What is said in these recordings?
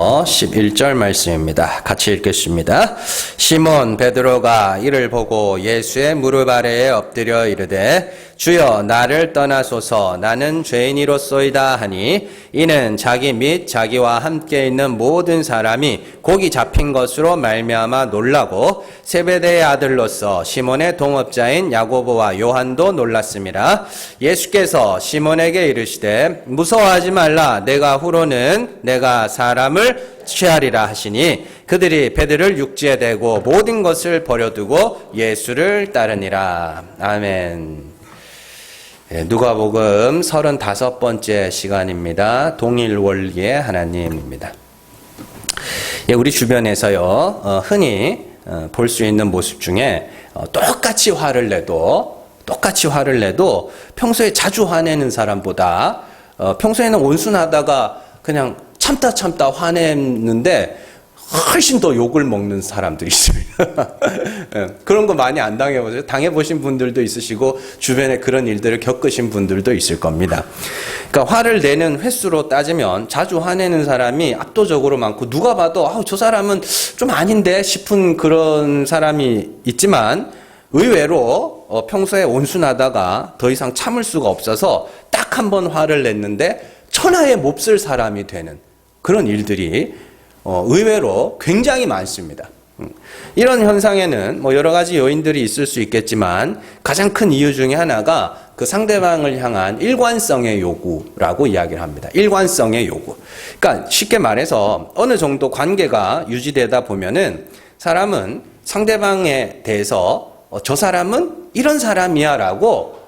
11절 말씀입니다. 같이 읽겠습니다. 시몬 베드로가 이를 보고 예수의 무릎 아래에 엎드려 이르되 주여 나를 떠나소서 나는 죄인이로소이다 하니 이는 자기 및 자기와 함께 있는 모든 사람이 곡이 잡힌 것으로 말미암아 놀라고 세베대의 아들로서 시몬의 동업자인 야고보와 요한도 놀랐습니다. 예수께서 시몬에게 이르시되 무서워하지 말라 내가 후로는 내가 사람을 취하리라 하시니 그들이 베드로를 육지에 대고 모든 것을 버려두고 예수를 따르니라. 아멘. 누가복음 35번째 시간입니다. 동일 원리의 하나님입니다. 우리 주변에서요 흔히 볼 수 있는 모습 중에 똑같이 화를 내도 평소에 자주 화내는 사람보다 평소에는 온순하다가 그냥 참다 화냈는데 훨씬 더 욕을 먹는 사람들이 있습니다. 그런 거 많이 안 당해보세요? 당해보신 분들도 있으시고 주변에 그런 일들을 겪으신 분들도 있을 겁니다. 그러니까 화를 내는 횟수로 따지면 자주 화내는 사람이 압도적으로 많고 누가 봐도 저 사람은 좀 아닌데 싶은 그런 사람이 있지만 의외로 평소에 온순하다가 더 이상 참을 수가 없어서 딱 한 번 화를 냈는데 천하에 몹쓸 사람이 되는 그런 일들이 의외로 굉장히 많습니다. 이런 현상에는 여러 가지 요인들이 있을 수 있겠지만 가장 큰 이유 중에 하나가 그 상대방을 향한 일관성의 요구라고 이야기를 합니다. 일관성의 요구. 그러니까 쉽게 말해서 어느 정도 관계가 유지되다 보면은 사람은 상대방에 대해서 저 사람은 이런 사람이야 라고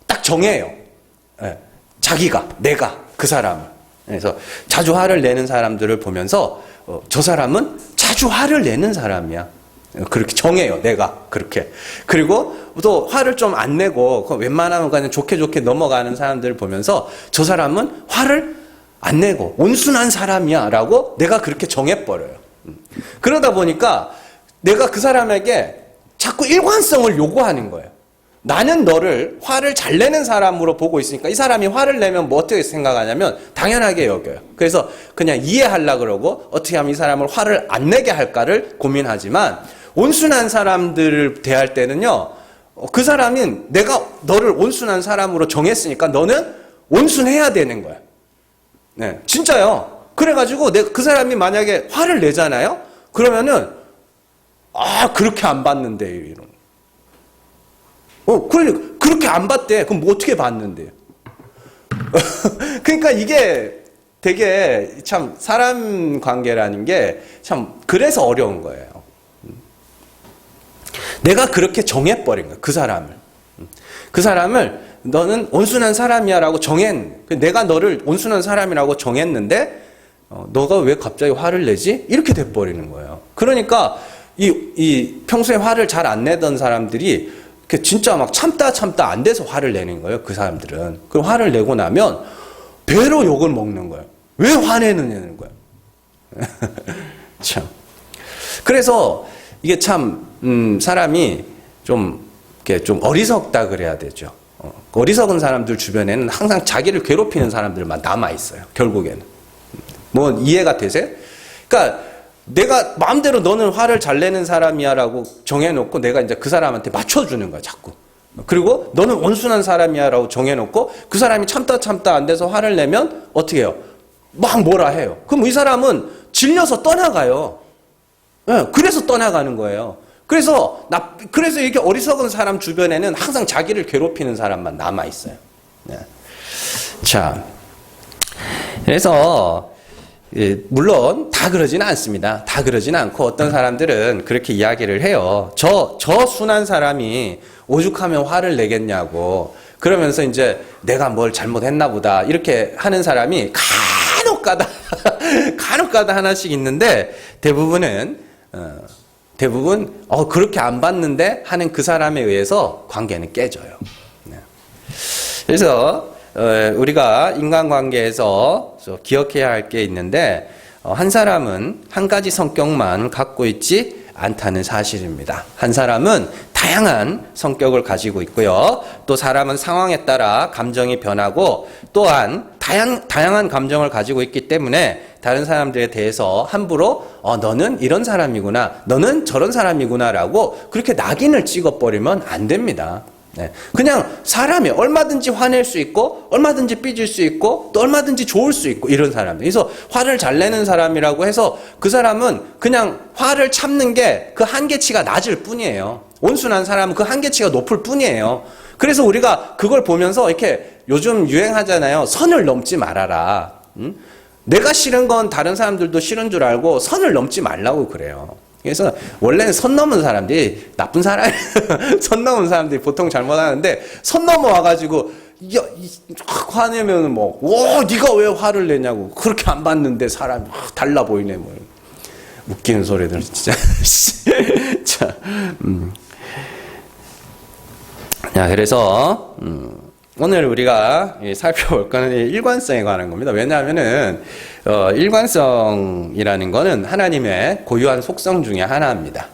딱 정해요. 자기가, 내가, 그 사람을. 그래서 자주 화를 내는 사람들을 보면서 저 사람은 자주 화를 내는 사람이야. 그렇게 정해요, 내가. 그렇게. 그리고 또 화를 좀 안 내고 웬만하면 그냥 좋게 넘어가는 사람들을 보면서 저 사람은 화를 안 내고 온순한 사람이야 라고 내가 그렇게 정해버려요. 그러다 보니까 내가 그 사람에게 자꾸 일관성을 요구하는 거예요. 나는 너를 화를 잘 내는 사람으로 보고 있으니까 이 사람이 화를 내면 어떻게 생각하냐면 당연하게 여겨요. 그래서 그냥 이해하려고 그러고 어떻게 하면 이 사람을 화를 안 내게 할까를 고민하지만 온순한 사람들을 대할 때는요. 그 사람은 내가 너를 온순한 사람으로 정했으니까 너는 온순해야 되는 거야. 네, 진짜요. 그래가지고 그 사람이 만약에 화를 내잖아요. 그러면은 그렇게 안 봤는데 이런. 그렇게 안 봤대. 그럼 어떻게 봤는데요? 그러니까 이게 되게 참 사람 관계라는 게 참 그래서 어려운 거예요. 내가 그렇게 정해버린 거예요. 그 사람을 너는 온순한 사람이야 라고 내가 너를 온순한 사람이라고 정했는데 너가 왜 갑자기 화를 내지? 이렇게 돼버리는 거예요. 그러니까 이 평소에 화를 잘 안 내던 사람들이 진짜 막 참다 안 돼서 화를 내는 거예요. 그 사람들은. 그럼 화를 내고 나면 배로 욕을 먹는 거예요. 왜 화내느냐는 거예요. 참. 그래서 이게 참 사람이 좀 어리석다 그래야 되죠. 어리석은 사람들 주변에는 항상 자기를 괴롭히는 사람들만 남아 있어요. 결국에는. 이해가 되세요? 그러니까 내가 마음대로 너는 화를 잘 내는 사람이야 라고 정해놓고 내가 이제 그 사람한테 맞춰주는 거야, 자꾸. 그리고 너는 온순한 사람이야 라고 정해놓고 그 사람이 참다 안 돼서 화를 내면 어떻게 해요? 막 뭐라 해요. 그럼 이 사람은 질려서 떠나가요. 그래서 떠나가는 거예요. 그래서 이렇게 어리석은 사람 주변에는 항상 자기를 괴롭히는 사람만 남아있어요. 네. 자. 그래서 물론 다 그러지는 않습니다. 다 그러지는 않고 어떤 사람들은 그렇게 이야기를 해요. 저 순한 사람이 오죽하면 화를 내겠냐고. 그러면서 이제 내가 뭘 잘못했나 보다 이렇게 하는 사람이 간혹 가다 하나씩 있는데 대부분 그렇게 안 봤는데 하는 그 사람에 의해서 관계는 깨져요. 그래서 우리가 인간관계에서 기억해야 할 게 있는데 한 사람은 한 가지 성격만 갖고 있지 않다는 사실입니다. 한 사람은 다양한 성격을 가지고 있고요. 또 사람은 상황에 따라 감정이 변하고 또한 다양한 감정을 가지고 있기 때문에 다른 사람들에 대해서 함부로 너는 이런 사람이구나, 너는 저런 사람이구나라고 그렇게 낙인을 찍어버리면 안 됩니다. 네. 그냥 사람이 얼마든지 화낼 수 있고 얼마든지 삐질 수 있고 또 얼마든지 좋을 수 있고 이런 사람. 그래서 화를 잘 내는 사람이라고 해서 그 사람은 그냥 화를 참는 게 그 한계치가 낮을 뿐이에요. 온순한 사람은 그 한계치가 높을 뿐이에요. 그래서 우리가 그걸 보면서 이렇게 요즘 유행하잖아요. 선을 넘지 말아라. 응? 내가 싫은 건 다른 사람들도 싫은 줄 알고 선을 넘지 말라고 그래요. 그래서 원래는 선 넘은 사람들이 나쁜 사람, 선 넘은 사람들이 보통 잘못하는데 선 넘어와가지고 화내면은 뭐, 네가 왜 화를 내냐고 그렇게 안 봤는데 사람이 달라 보이네 뭐 웃기는 소리들 진짜. 자, 자 그래서 오늘 우리가 살펴볼 거는 일관성에 관한 겁니다. 왜냐하면은 일관성이라는 거는 하나님의 고유한 속성 중에 하나입니다.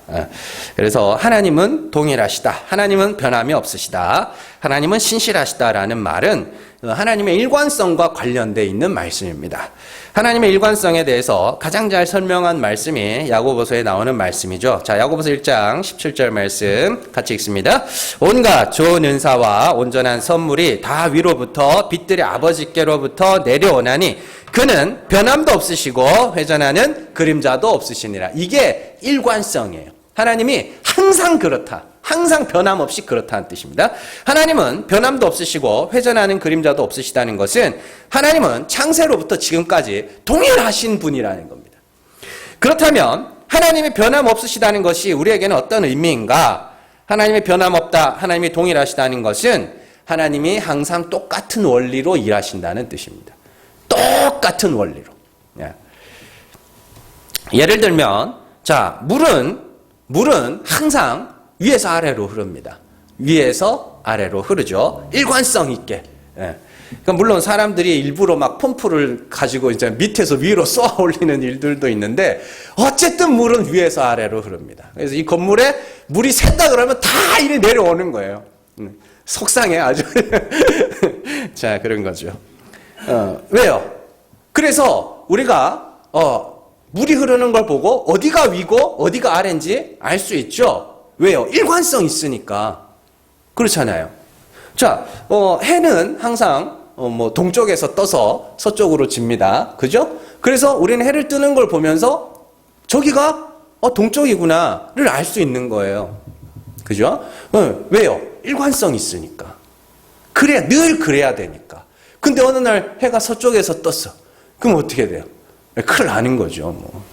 그래서 하나님은 동일하시다. 하나님은 변함이 없으시다. 하나님은 신실하시다라는 말은 하나님의 일관성과 관련되어 있는 말씀입니다. 하나님의 일관성에 대해서 가장 잘 설명한 말씀이 야고보서에 나오는 말씀이죠. 자, 야고보서 1장 17절 말씀 같이 읽습니다. 온갖 좋은 은사와 온전한 선물이 다 위로부터 빛들의 아버지께로부터 내려오나니 그는 변함도 없으시고 회전하는 그림자도 없으시니라. 이게 일관성이에요. 하나님이 항상 그렇다. 항상 변함없이 그렇다는 뜻입니다. 하나님은 변함도 없으시고 회전하는 그림자도 없으시다는 것은 하나님은 창세로부터 지금까지 동일하신 분이라는 겁니다. 그렇다면 하나님이 변함없으시다는 것이 우리에게는 어떤 의미인가? 하나님이 변함없다, 하나님이 동일하시다는 것은 하나님이 항상 똑같은 원리로 일하신다는 뜻입니다. 똑같은 원리로. 예를 들면, 자, 물은 항상 위에서 아래로 흐릅니다. 위에서 아래로 흐르죠. 일관성 있게. 그러니까 물론 사람들이 일부러 막 펌프를 가지고 이제 밑에서 위로 쏘아 올리는 일들도 있는데 어쨌든 물은 위에서 아래로 흐릅니다. 그래서 이 건물에 물이 샜다 그러면 다 이리 내려오는 거예요. 속상해 아주. 자, 그런 거죠. 왜요? 그래서 우리가 물이 흐르는 걸 보고 어디가 위고 어디가 아래인지 알 수 있죠. 왜요? 일관성 있으니까. 그렇잖아요. 자, 해는 항상 뭐 동쪽에서 떠서 서쪽으로 집니다. 그죠? 그래서 우리는 해를 뜨는 걸 보면서 저기가 동쪽이구나를 알 수 있는 거예요. 그죠? 왜요? 일관성 있으니까. 늘 그래야 되니까. 근데 어느 날 해가 서쪽에서 떴어. 그럼 어떻게 돼요? 큰일 나는 거죠. 뭐.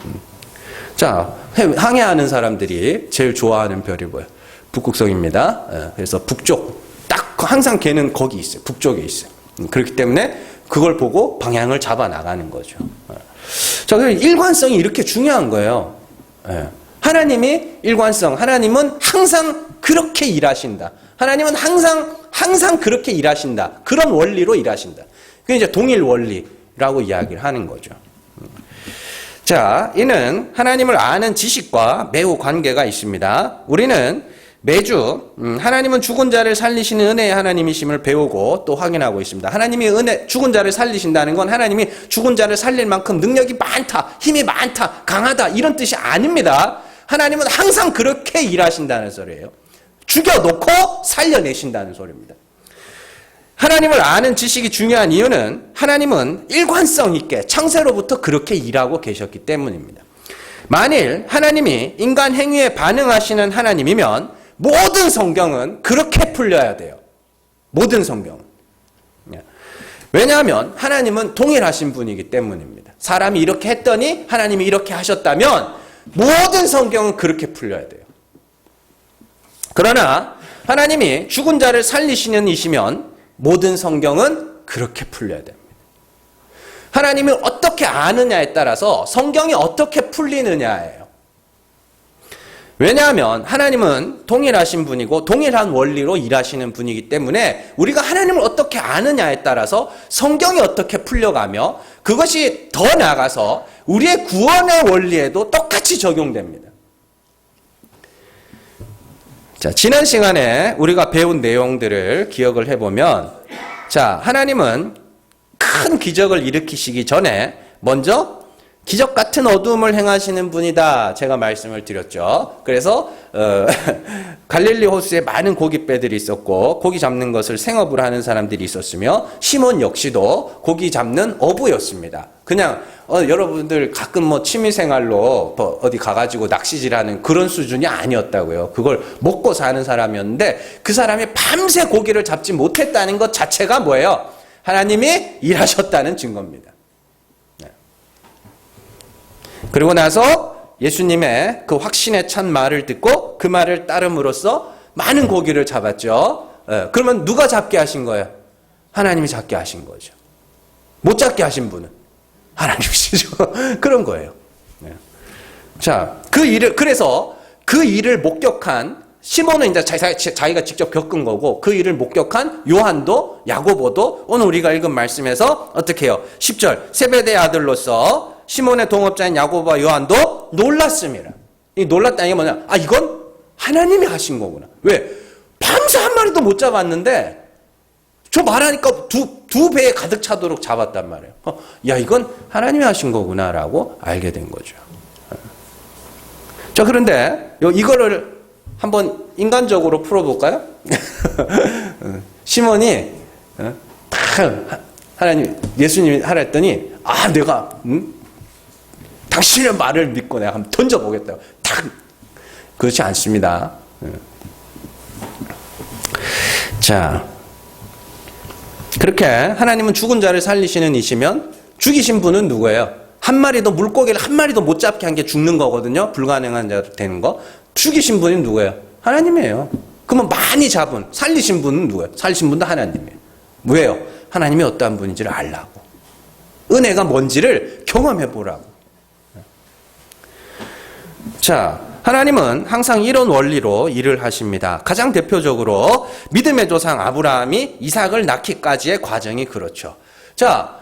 자, 항해하는 사람들이 제일 좋아하는 별이 뭐예요? 북극성입니다. 그래서 북쪽, 딱 항상 걔는 거기 있어요. 북쪽에 있어요. 그렇기 때문에 그걸 보고 방향을 잡아 나가는 거죠. 자, 일관성이 이렇게 중요한 거예요. 하나님이 일관성, 하나님은 항상 그렇게 일하신다. 하나님은 항상 그렇게 일하신다. 그런 원리로 일하신다. 그게 이제 동일 원리라고 이야기를 하는 거죠. 자, 이는 하나님을 아는 지식과 매우 관계가 있습니다. 우리는 매주 하나님은 죽은 자를 살리시는 은혜의 하나님이심을 배우고 또 확인하고 있습니다. 하나님이 죽은 자를 살리신다는 건 하나님이 죽은 자를 살릴 만큼 능력이 많다, 힘이 많다, 강하다 이런 뜻이 아닙니다. 하나님은 항상 그렇게 일하신다는 소리예요. 죽여놓고 살려내신다는 소리입니다. 하나님을 아는 지식이 중요한 이유는 하나님은 일관성 있게 창세로부터 그렇게 일하고 계셨기 때문입니다. 만일 하나님이 인간 행위에 반응하시는 하나님이면 모든 성경은 그렇게 풀려야 돼요. 모든 성경은. 왜냐하면 하나님은 동일하신 분이기 때문입니다. 사람이 이렇게 했더니 하나님이 이렇게 하셨다면 모든 성경은 그렇게 풀려야 돼요. 그러나 하나님이 죽은 자를 살리시는 이시면 모든 성경은 그렇게 풀려야 됩니다. 하나님이 어떻게 아느냐에 따라서 성경이 어떻게 풀리느냐예요. 왜냐하면 하나님은 동일하신 분이고 동일한 원리로 일하시는 분이기 때문에 우리가 하나님을 어떻게 아느냐에 따라서 성경이 어떻게 풀려가며 그것이 더 나아가서 우리의 구원의 원리에도 똑같이 적용됩니다. 자, 지난 시간에 우리가 배운 내용들을 기억을 해보면, 자, 하나님은 그 큰 기적을 일으키시기 전에 먼저 기적 같은 어둠을 행하시는 분이다. 제가 말씀을 드렸죠. 그래서 갈릴리 호수에 많은 고깃배들이 있었고 고기 잡는 것을 생업으로 하는 사람들이 있었으며 시몬 역시도 고기 잡는 어부였습니다. 그냥 여러분들 가끔 뭐 취미생활로 어디 가가지고 낚시질하는 그런 수준이 아니었다고요. 그걸 먹고 사는 사람이었는데 그 사람이 밤새 고기를 잡지 못했다는 것 자체가 뭐예요? 하나님이 일하셨다는 증거입니다. 그리고 나서 예수님의 그 확신에 찬 말을 듣고 그 말을 따름으로써 많은 고기를 잡았죠. 그러면 누가 잡게 하신 거예요? 하나님이 잡게 하신 거죠. 못 잡게 하신 분은 하나님이시죠. 그런 거예요. 자, 그래서 그 일을 목격한 시몬은 이제 자기가 직접 겪은 거고 그 일을 목격한 요한도 야고보도 오늘 우리가 읽은 말씀에서 어떻게 해요? 10절 세베대의 아들로서 시몬의 동업자인 야고보와 요한도 놀랐습니다. 이 놀랐다는 게 뭐냐? 아, 이건 하나님이 하신 거구나. 왜? 밤새 한 마리도 못 잡았는데 저 말하니까 두 배에 가득 차도록 잡았단 말이에요. 야, 이건 하나님이 하신 거구나라고 알게 된 거죠. 자, 그런데 이거를 한번 인간적으로 풀어볼까요? 시몬이 하나님, 예수님이 하라 했더니 내가 당신의 말을 믿고 내가 한번 던져보겠다. 탁! 그렇지 않습니다. 자, 그렇게 하나님은 죽은 자를 살리시는 이시면 죽이신 분은 누구예요? 물고기를 한 마리도 못 잡게 한 게 죽는 거거든요. 불가능한 자 되는 거. 죽이신 분이 누구예요? 하나님이에요. 그러면 많이 잡은, 살리신 분은 누구예요? 살리신 분도 하나님이에요. 왜요? 하나님이 어떠한 분인지를 알라고. 은혜가 뭔지를 경험해 보라고. 자, 하나님은 항상 이런 원리로 일을 하십니다. 가장 대표적으로 믿음의 조상 아브라함이 이삭을 낳기까지의 과정이 그렇죠. 자,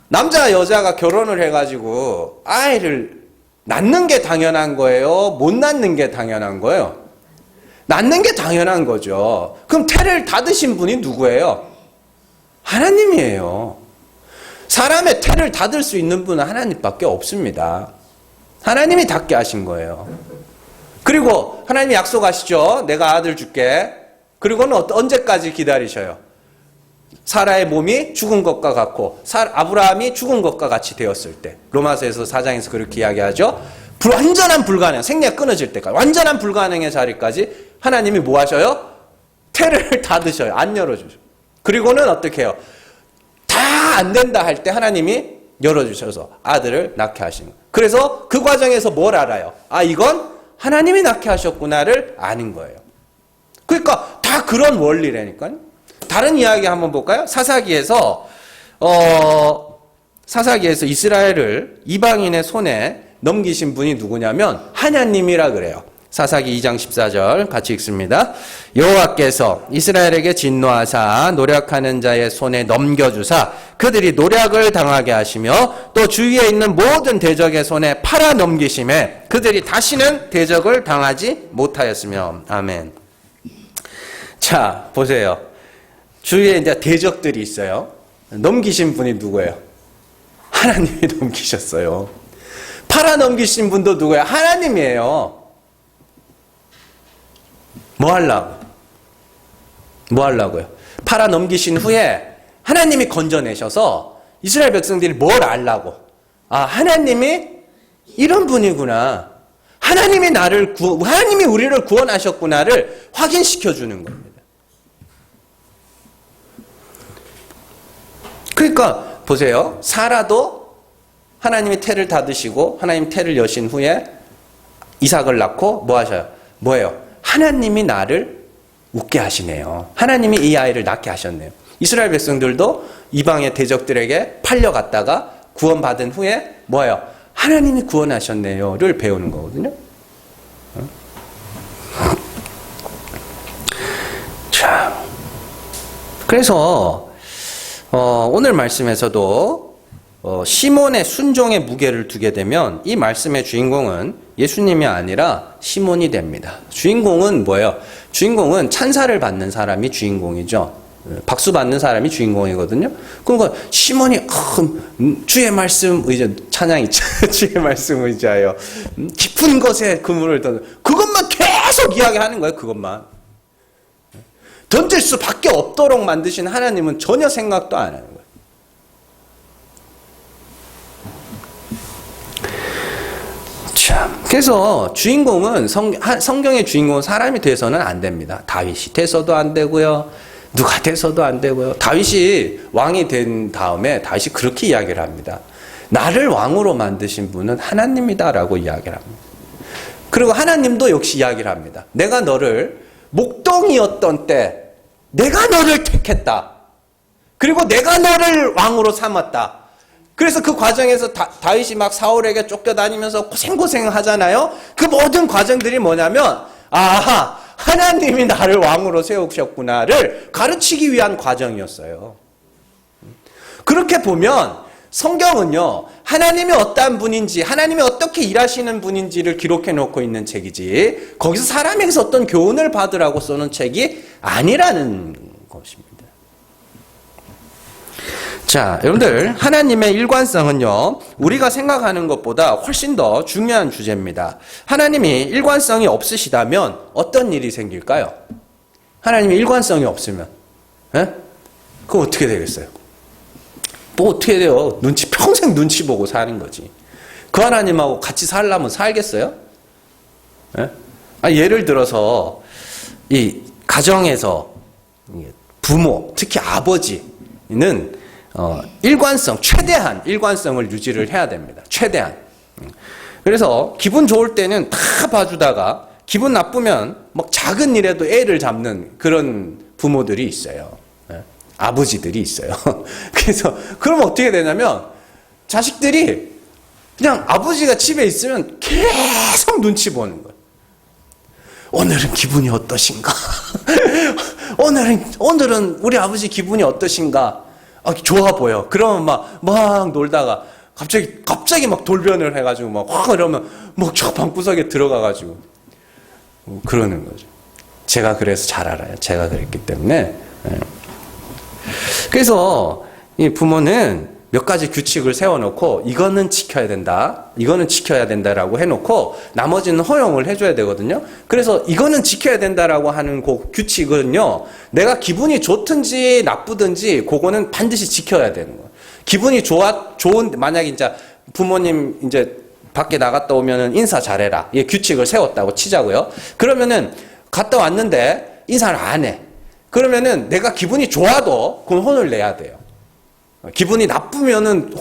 남자 여자가 결혼을 해가지고 아이를 낳는 게 당연한 거예요? 못 낳는 게 당연한 거예요? 낳는 게 당연한 거죠. 그럼 태를 닫으신 분이 누구예요? 하나님이에요. 사람의 태를 닫을 수 있는 분은 하나님밖에 없습니다. 하나님이 닫게 하신 거예요. 그리고 하나님이 약속하시죠. 내가 아들 줄게. 그리고는 언제까지 기다리셔요? 사라의 몸이 죽은 것과 같고 아브라함이 죽은 것과 같이 되었을 때. 로마서에서 4장에서 그렇게 이야기하죠. 완전한 불가능, 생리가 끊어질 때까지 완전한 불가능의 자리까지 하나님이 뭐 하셔요? 태를 닫으셔요. 안 열어주셔요. 그리고는 어떻게 해요? 다 안 된다 할 때 하나님이 열어주셔서 아들을 낳게 하시는 거예요. 그래서 그 과정에서 뭘 알아요? 이건 하나님이 낳게 하셨구나를 아는 거예요. 그러니까 다 그런 원리라니까요. 다른 이야기 한번 볼까요? 사사기에서 이스라엘을 이방인의 손에 넘기신 분이 누구냐면 하나님이라 그래요. 사사기 2장 14절 같이 읽습니다. 여호와께서 이스라엘에게 진노하사 노력하는 자의 손에 넘겨주사 그들이 노력을 당하게 하시며 또 주위에 있는 모든 대적의 손에 팔아 넘기심에 그들이 다시는 대적을 당하지 못하였으며. 아멘. 자, 보세요. 주위에 이제 대적들이 있어요. 넘기신 분이 누구예요? 하나님이 넘기셨어요. 팔아 넘기신 분도 누구예요? 하나님이에요. 뭐 하려고요? 팔아 넘기신 후에 하나님이 건져내셔서 이스라엘 백성들이 뭘 알라고? 하나님이 이런 분이구나. 하나님이 우리를 구원하셨구나를 확인시켜 주는 겁니다. 그러니까 보세요. 사라도 하나님이 태를 닫으시고 하나님 태를 여신 후에 이삭을 낳고 뭐 하셔요? 뭐예요? 하나님이 나를 웃게 하시네요. 하나님이 이 아이를 낳게 하셨네요. 이스라엘 백성들도 이방의 대적들에게 팔려갔다가 구원받은 후에 뭐예요? 하나님이 구원하셨네요를 배우는 거거든요. 자, 그래서 오늘 말씀에서도 시몬의 순종의 무게를 두게 되면 이 말씀의 주인공은 예수님이 아니라 시몬이 됩니다. 주인공은 뭐예요? 주인공은 찬사를 받는 사람이 주인공이죠. 박수 받는 사람이 주인공이거든요. 그러니까 시몬이 주의 말씀 의자 찬양 있죠. 주의 말씀 의자요. 깊은 것에 그물을 던져. 그것만 계속 이야기하는 거예요. 그것만. 던질 수밖에 없도록 만드신 하나님은 전혀 생각도 안 하는 거예요. 자, 그래서 주인공은 성경의 주인공은 사람이 돼서는 안 됩니다. 다윗이 돼서도 안 되고요. 누가 돼서도 안 되고요. 다윗이 왕이 된 다음에 다윗이 그렇게 이야기를 합니다. 나를 왕으로 만드신 분은 하나님이다라고 이야기를 합니다. 그리고 하나님도 역시 이야기를 합니다. 내가 너를 목동이었던 때 내가 너를 택했다. 그리고 내가 너를 왕으로 삼았다. 그래서 그 과정에서 다윗이 막 사울에게 쫓겨다니면서 고생 하잖아요. 그 모든 과정들이 뭐냐면 아하, 하나님이 나를 왕으로 세우셨구나를 가르치기 위한 과정이었어요. 그렇게 보면 성경은요, 하나님이 어떠한 분인지, 하나님이 어떻게 일하시는 분인지를 기록해 놓고 있는 책이지, 거기서 사람에게서 어떤 교훈을 받으라고 써놓은 책이 아니라는 것입니다. 자, 여러분들, 하나님의 일관성은요, 우리가 생각하는 것보다 훨씬 더 중요한 주제입니다. 하나님이 일관성이 없으시다면 어떤 일이 생길까요? 하나님이 일관성이 없으면, 그럼 어떻게 되겠어요? 뭐 어떻게 돼요? 평생 눈치 보고 사는 거지. 그 하나님하고 같이 살려면 살겠어요? 예를 들어서, 이 가정에서 부모, 특히 아버지는 최대한 일관성을 유지를 해야 됩니다. 최대한. 그래서 기분 좋을 때는 다 봐주다가 기분 나쁘면 막 작은 일에도 애를 잡는 그런 부모들이 있어요. 아버지들이 있어요. 그래서 그러면 어떻게 되냐면 자식들이 그냥 아버지가 집에 있으면 계속 눈치 보는 거예요. 오늘은 기분이 어떠신가? 오늘은 우리 아버지 기분이 어떠신가? 좋아 보여. 그러면 막 놀다가 갑자기 막 돌변을 해가지고 이러면 저 방구석에 들어가가지고 그러는 거죠. 제가 그래서 잘 알아요. 제가 그랬기 때문에. 그래서 이 부모는 몇 가지 규칙을 세워놓고 이거는 지켜야 된다, 이거는 지켜야 된다라고 해놓고 나머지는 허용을 해줘야 되거든요. 그래서 이거는 지켜야 된다라고 하는 그 규칙은요, 내가 기분이 좋든지 나쁘든지 그거는 반드시 지켜야 되는 거예요. 기분이 만약에 이제 부모님 이제 밖에 나갔다 오면은 인사 잘해라, 이 규칙을 세웠다고 치자고요. 그러면은 갔다 왔는데 인사를 안 해. 그러면은 내가 기분이 좋아도 그건 혼을 내야 돼요. 기분이 나쁘면은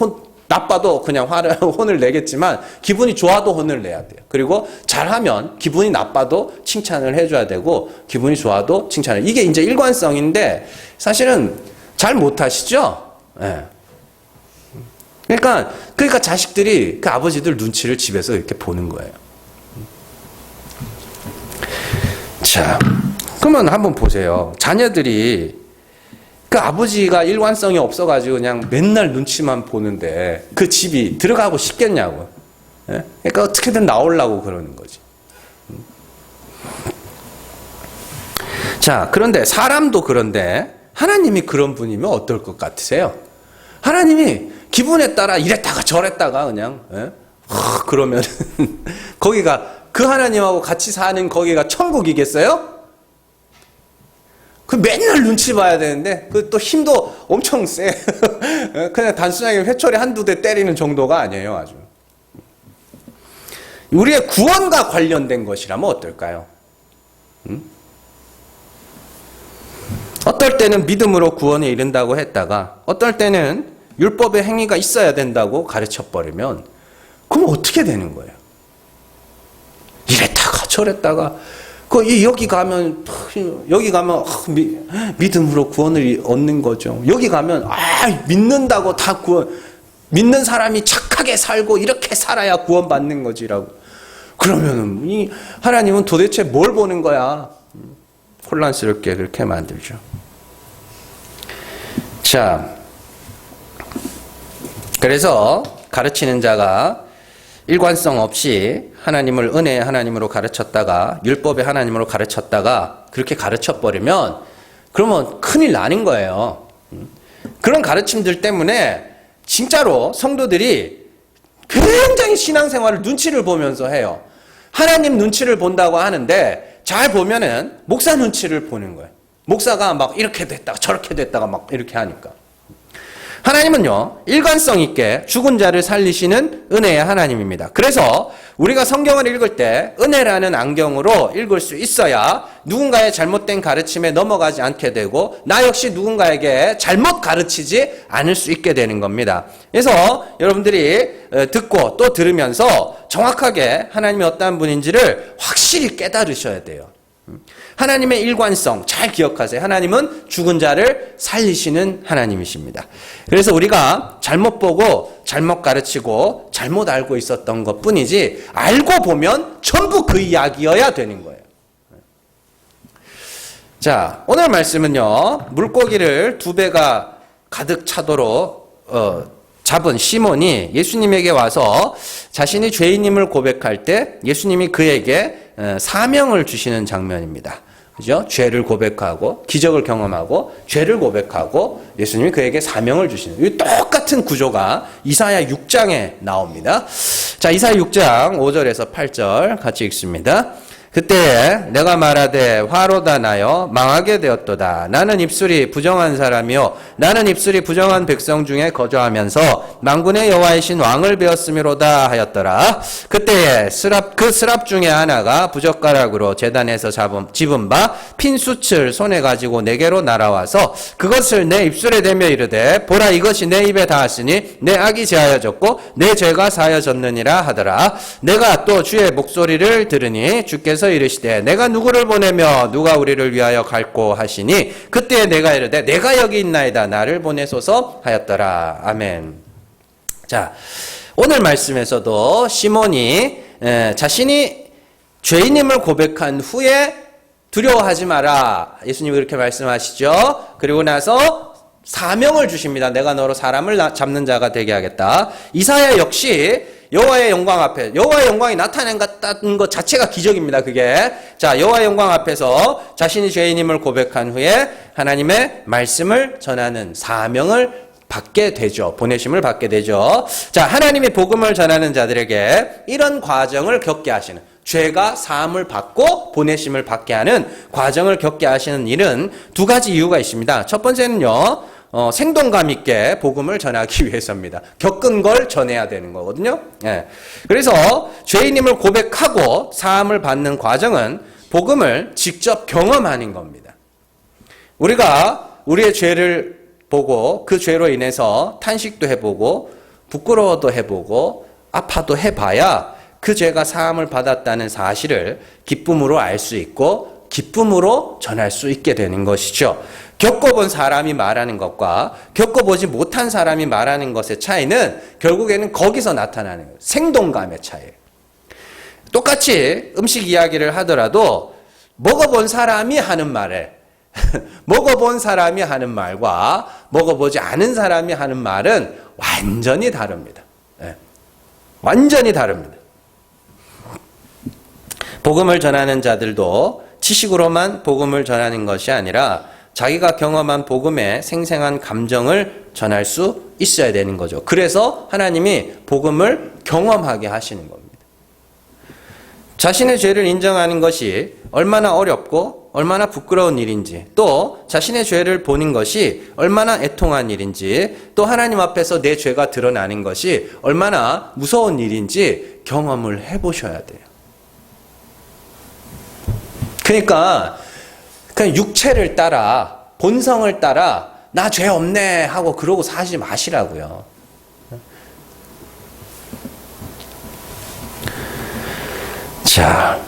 나빠도 그냥 혼을 내겠지만 기분이 좋아도 혼을 내야 돼요. 그리고 잘하면 기분이 나빠도 칭찬을 해줘야 되고 기분이 좋아도 칭찬을. 이게 이제 일관성인데 사실은 잘 못하시죠? 네. 그러니까 자식들이 그 아버지들 눈치를 집에서 이렇게 보는 거예요. 자, 그러면 한번 보세요. 자녀들이 그 아버지가 일관성이 없어가지고 그냥 맨날 눈치만 보는데 그 집이 들어가고 싶겠냐고. 그러니까 어떻게든 나오려고 그러는 거지. 자, 그런데 사람도 그런데 하나님이 그런 분이면 어떨 것 같으세요? 하나님이 기분에 따라 이랬다가 저랬다가 그냥 그러면 거기가 그 하나님하고 같이 사는 거기가 천국이겠어요? 그 맨날 눈치 봐야 되는데 그 또 힘도 엄청 세. 그냥 단순하게 회초리 한두 대 때리는 정도가 아니에요. 아주. 우리의 구원과 관련된 것이라면 어떨까요? 어떨 때는 믿음으로 구원에 이른다고 했다가 어떨 때는 율법의 행위가 있어야 된다고 가르쳐버리면 그럼 어떻게 되는 거예요? 이랬다가 저랬다가 여기 가면 믿음으로 구원을 얻는 거죠. 여기 가면 믿는다고 다 믿는 사람이 착하게 살고 이렇게 살아야 구원받는 거지라고. 그러면은 이 하나님은 도대체 뭘 보는 거야? 혼란스럽게 그렇게 만들죠. 자, 그래서 가르치는 자가 일관성 없이 하나님을 은혜의 하나님으로 가르쳤다가 율법의 하나님으로 가르쳤다가 그렇게 가르쳐버리면 그러면 큰일 나는 거예요. 그런 가르침들 때문에 진짜로 성도들이 굉장히 신앙생활을 눈치를 보면서 해요. 하나님 눈치를 본다고 하는데 잘 보면은 목사 눈치를 보는 거예요. 목사가 막 이렇게 됐다가 저렇게 됐다가 막 이렇게 하니까. 하나님은요, 일관성 있게 죽은 자를 살리시는 은혜의 하나님입니다. 그래서 우리가 성경을 읽을 때 은혜라는 안경으로 읽을 수 있어야 누군가의 잘못된 가르침에 넘어가지 않게 되고 나 역시 누군가에게 잘못 가르치지 않을 수 있게 되는 겁니다. 그래서 여러분들이 듣고 또 들으면서 정확하게 하나님이 어떠한 분인지를 확실히 깨달으셔야 돼요. 하나님의 일관성 잘 기억하세요. 하나님은 죽은 자를 살리시는 하나님이십니다. 그래서 우리가 잘못 보고 잘못 가르치고 잘못 알고 있었던 것 뿐이지 알고 보면 전부 그 이야기여야 되는 거예요. 자, 오늘 말씀은요, 물고기를 2배가 가득 차도록 잡은 시몬이 예수님에게 와서 자신이 죄인임을 고백할 때 예수님이 그에게 사명을 주시는 장면입니다. 그죠? 죄를 고백하고 기적을 경험하고 죄를 고백하고 예수님이 그에게 사명을 주시는 이 똑같은 구조가 이사야 6장에 나옵니다. 자, 이사야 6장 5절에서 8절 같이 읽습니다. 그때 내가 말하되 화로다 나여 망하게 되었도다. 나는 입술이 부정한 사람이요 나는 입술이 부정한 백성 중에 거주하면서 만군의 여호와이신 왕을 배웠음이로다 하였더라. 그때에 그 스랍 중에 하나가 부젓가락으로 제단에서 집은 바 핀수칠 손에 가지고 내게로 날아와서 그것을 내 입술에 대며 이르되 보라 이것이 내 입에 닿았으니 내 악이 제하여졌고 내 죄가 사하여졌느니라 하더라. 내가 또 주의 목소리를 들으니 주께서 이르시되 내가 누구를 보내며 누가 우리를 위하여 갈고 하시니 그때 내가 이르되 내가 여기 있나이다 나를 보내소서 하였더라. 아멘. 자, 오늘 말씀에서도 시몬이 자신이 죄인임을 고백한 후에 두려워하지 마라. 예수님이 그렇게 말씀하시죠. 그리고 나서 사명을 주십니다. 내가 너로 사람을 잡는 자가 되게 하겠다. 이사야 역시 여호와의 영광 앞에 여호와의 영광이 나타난 것 자체가 기적입니다. 그게 자 여호와의 영광 앞에서 자신이 죄인임을 고백한 후에 하나님의 말씀을 전하는 사명을 받게 되죠. 보내심을 받게 되죠. 자 하나님의 복음을 전하는 자들에게 이런 과정을 겪게 하시는 죄가 사함을 받고 보내심을 받게 하는 과정을 겪게 하시는 일은 두 가지 이유가 있습니다. 첫 번째는요. 생동감 있게 복음을 전하기 위해서입니다. 겪은 걸 전해야 되는 거거든요. 예. 그래서 죄인임을 고백하고 사함을 받는 과정은 복음을 직접 경험하는 겁니다. 우리가 우리의 죄를 보고 그 죄로 인해서 탄식도 해보고 부끄러워도 해보고 아파도 해봐야 그 죄가 사함을 받았다는 사실을 기쁨으로 알 수 있고 기쁨으로 전할 수 있게 되는 것이죠. 겪어본 사람이 말하는 것과 겪어보지 못한 사람이 말하는 것의 차이는 결국에는 거기서 나타나는 거예요. 생동감의 차이예요. 똑같이 음식 이야기를 하더라도 먹어본 사람이 하는 말에 먹어본 사람이 하는 말과 먹어보지 않은 사람이 하는 말은 완전히 다릅니다. 네. 완전히 다릅니다. 복음을 전하는 자들도 지식으로만 복음을 전하는 것이 아니라 자기가 경험한 복음의 생생한 감정을 전할 수 있어야 되는 거죠. 그래서 하나님이 복음을 경험하게 하시는 겁니다. 자신의 죄를 인정하는 것이 얼마나 어렵고 얼마나 부끄러운 일인지 또 자신의 죄를 보는 것이 얼마나 애통한 일인지 또 하나님 앞에서 내 죄가 드러나는 것이 얼마나 무서운 일인지 경험을 해보셔야 돼요. 그러니까 그냥 육체를 따라 본성을 따라 나 죄 없네 하고 그러고 사지 마시라고요. 자,